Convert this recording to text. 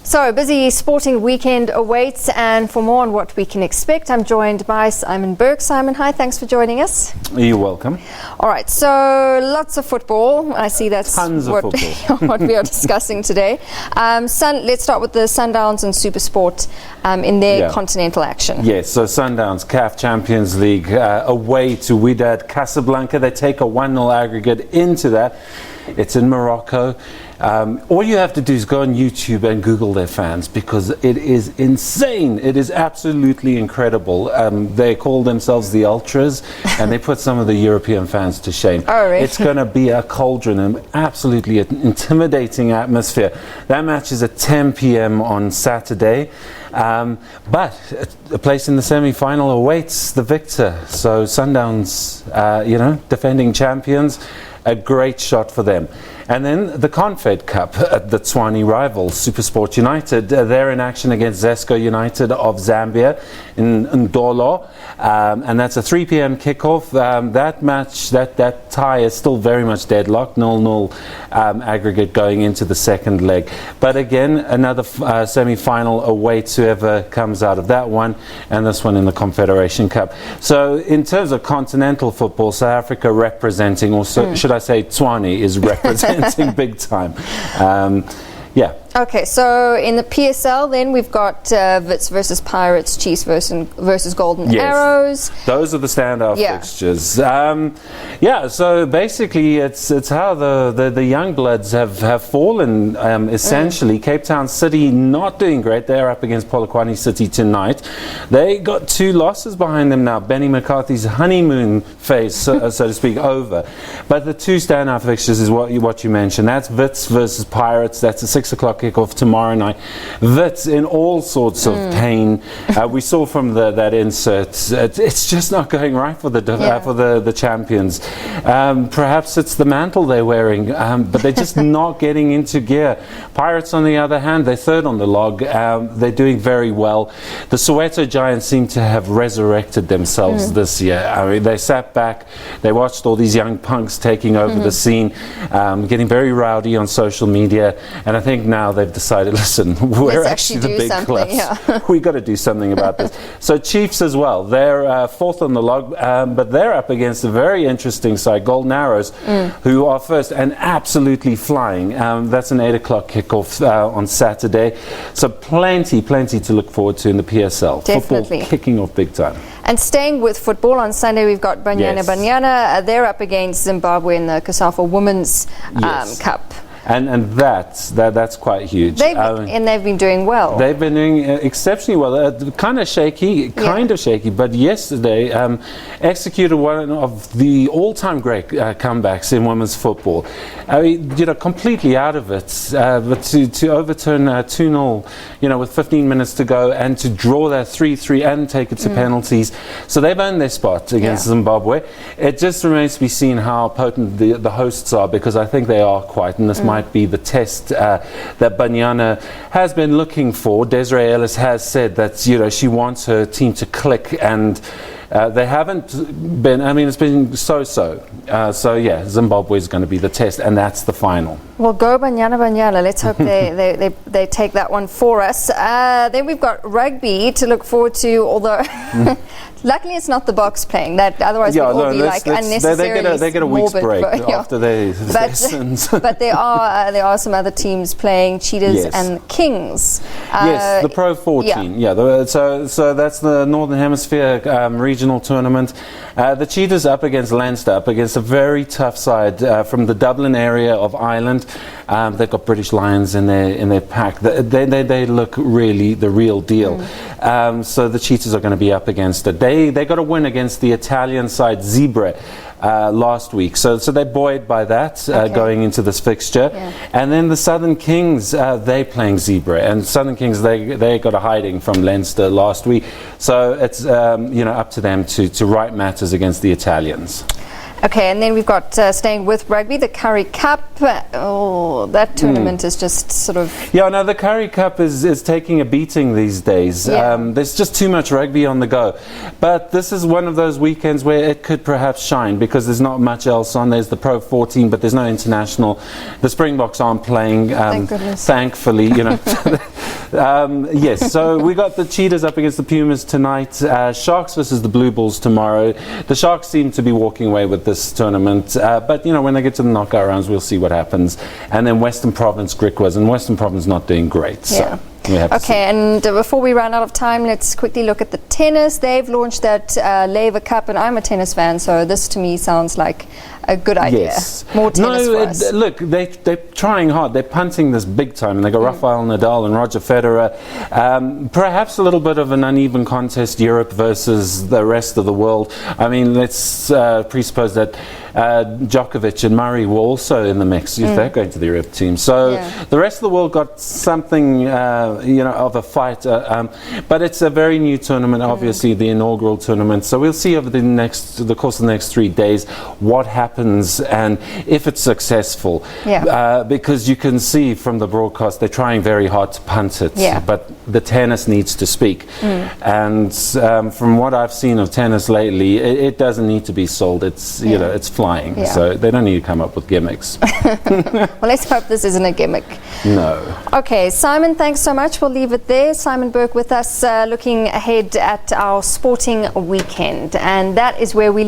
So, busy sporting weekend awaits, and for more on what we can expect, I'm joined by Simon Burke. Simon, hi, thanks for joining us. You're welcome. All right, so lots of football. I see that's what we are discussing today. Let's start with the Sundowns and Supersport in their continental action. Yes, so Sundowns, CAF Champions League, away to Wydad Casablanca. They take a 1-0 aggregate into that. It's in Morocco. All you have to do is go on YouTube and Google their fans, because it is insane. It is absolutely incredible. They call themselves the Ultras, and they put some of the European fans to shame. Oh, really? It's going to be a cauldron, an absolutely intimidating atmosphere. That match is at 10 p.m. on Saturday. But a place in the semi-final awaits the victor. So Sundowns, defending champions, a great shot for them. And then the Confed Cup, the Tswane rivals, Supersport United, they're in action against Zesco United of Zambia in Ndolo, and that's a 3 p.m. kickoff. That match, that tie is still very much deadlocked, 0-0 aggregate going into the second leg. But again, another semi-final awaits whoever comes out of that one, and this one in the Confederation Cup. So in terms of continental football, South Africa representing, or should I say Tswane is representing big time. Okay, so in the PSL then we've got Wits versus Pirates, Chiefs versus Golden Arrows. Those are the standout fixtures. So basically it's how the young bloods have fallen, essentially. Cape Town City not doing great. They're up against Polokwane City tonight. They got 2 losses behind them now. Benny McCarthy's honeymoon phase, so to speak, over. But the 2 standout fixtures is what you mentioned. That's Wits versus Pirates. That's a 6 o'clock kickoff tomorrow night. Wits in all sorts of pain. We saw from that insert, it's just not going right for the champions. Perhaps it's the mantle they're wearing, but they're just not getting into gear. Pirates, on the other hand, they're third on the log. They're doing very well. The Soweto Giants seem to have resurrected themselves this year. I mean, they sat back, they watched all these young punks taking over the scene, getting very rowdy on social media, and I think now they've decided, listen, we're actually the big clubs. Yeah. We got to do something about this. So Chiefs as well, they're fourth on the log, but they're up against a very interesting side, Golden Arrows, who are first and absolutely flying. That's an 8 o'clock kickoff on Saturday. So plenty to look forward to in the PSL. Definitely. Football kicking off big time. And staying with football, on Sunday we've got Banyana. They're up against Zimbabwe in the CAF Women's Cup. And that's quite huge. They've been doing well. They've been doing exceptionally well. Kind of shaky, but yesterday executed one of the all-time great comebacks in women's football. I mean, completely out of it, but to overturn 2-0, with 15 minutes to go, and to draw that 3-3 and take it to penalties. So they've earned their spot against Zimbabwe. It just remains to be seen how potent the hosts are, because I think they are quite, and this might be the test that Banyana has been looking for. Desiree Ellis has said that she wants her team to click, and they haven't been. I mean, it's been so-so. Zimbabwe is going to be the test, and that's the final. Well, go Banyana. Let's hope they take that one for us. Then we've got rugby to look forward to, although luckily it's not the Boks playing. That otherwise we'd all be unnecessarily they get a week's break after their sins. But there are some other teams playing, Cheetahs and Kings. Yes, the Pro 14. So that's the Northern Hemisphere regional tournament. The Cheetahs up against Leinster, up against a very tough side from the Dublin area of Ireland. They've got British Lions in their pack. They look really the real deal. So the Cheetahs are going to be up against it. They got a win against the Italian side Zebra last week, so they're buoyed by that going into this fixture. And then the Southern Kings, they're playing Zebra, and Southern Kings they got a hiding from Leinster last week, so it's up to them to right matters against the Italians. Okay, and then we've got, staying with rugby, the Currie Cup. that tournament is just sort of... Yeah, no, the Currie Cup is taking a beating these days. There's just too much rugby on the go. But this is one of those weekends where it could perhaps shine because there's not much else on. There's the Pro 14, but there's no international. The Springboks aren't playing, thank goodness. Thankfully, you know. Yes, so we got the Cheetahs up against the Pumas tonight. Sharks versus the Blue Bulls tomorrow. The Sharks seem to be walking away with this tournament, but you know, when they get to the knockout rounds, we'll see what happens. And then Western Province Griquas, and Western Province not doing great. So. Okay, and before we run out of time, let's quickly look at the tennis. They've launched that Laver Cup, and I'm a tennis fan, so this to me sounds like a good idea. Yes. More tennis for us. Look, they're trying hard. They're punting this big time, and they got Rafael Nadal and Roger Federer. Perhaps a little bit of an uneven contest, Europe versus the rest of the world. I mean, let's presuppose that Djokovic and Murray were also in the mix if they're going to the Europe team. So the rest of the world got something, you know, of a fight. But it's a very new tournament, obviously the inaugural tournament. So we'll see over the course of the next 3 days what happens and if it's successful. Because you can see from the broadcast they're trying very hard to punt it. But the tennis needs to speak. And from what I've seen of tennis lately, it doesn't need to be sold. It's you know, it's flying. So they don't need to come up with gimmicks. Well, let's hope this isn't a gimmick. No. Okay, Simon, thanks so much. We'll leave it there. Simon Burke with us, looking ahead at our sporting weekend. And that is where we